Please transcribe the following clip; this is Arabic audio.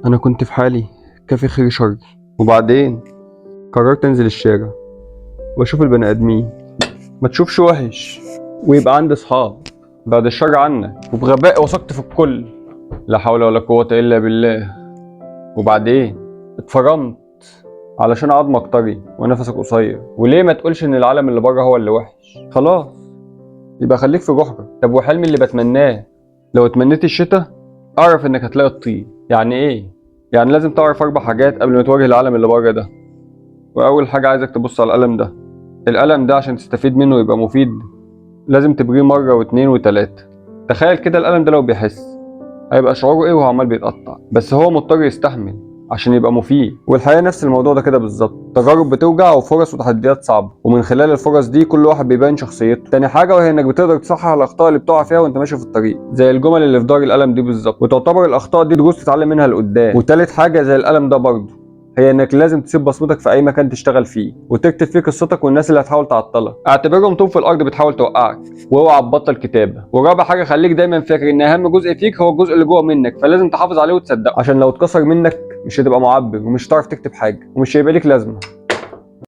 أنا كنت في حالي كافي خير شر، وبعدين قررت أنزل الشارع وأشوف البني آدمين. ما تشوفش وحش ويبقى عندي صحاب بعد الشر عنك، وبغباء وثقت في الكل. لا حول ولا قوة إلا بالله. وبعدين اتفرمت علشان عظمك طري ونفسك قصير. وليه ما تقولش إن العالم اللي بره هو اللي وحش؟ خلاص يبقى خليك في جحرك. طب وحلمي اللي بتمناه لو اتمنيت الشتاء اعرف انك هتلاقي الطين. يعني ايه؟ يعني لازم تعرف 4 حاجات قبل ما تواجه العالم اللي بره ده. واول حاجه عايزك تبص على القلم ده. القلم ده عشان تستفيد منه ويبقى مفيد لازم تبريه مره واتنين وتلاته. تخيل كده القلم ده لو بيحس هيبقى شعوره ايه وهو عمال بيتقطع، بس هو مضطر يستحمل عشان يبقى مفيد. والحقيقه نفس الموضوع ده كده بالظبط، تجارب بتوجع وفرص وتحديات صعبه، ومن خلال الفرص دي كل واحد بيبين شخصيته. تاني حاجه وهي انك بتقدر تصحح الاخطاء اللي بتقع فيها وانت ماشي في الطريق، زي الجمل اللي في دار القلم دي بالظبط، وتعتبر الاخطاء دي دروس تتعلم منها لقدام. وتالت حاجه زي القلم ده برضه هي انك لازم تسيب بصمتك في اي مكان تشتغل فيه، وتكتب فيه قصتك والناس اللي هتحاول تعطلك. اعتبرهم طوب في الارض بتحاول توقعك، واوعى تبطل كتابه. ورابع حاجه خليك دايما فاكر ان اهم جزء فيك هو الجزء اللي جوه منك، فلازم تحافظ عليه وتصدقه، عشان لو اتكسر منك مش هتبقى معبر ومش هتعرف تكتب حاجه ومش هيبقى ليك لازمه.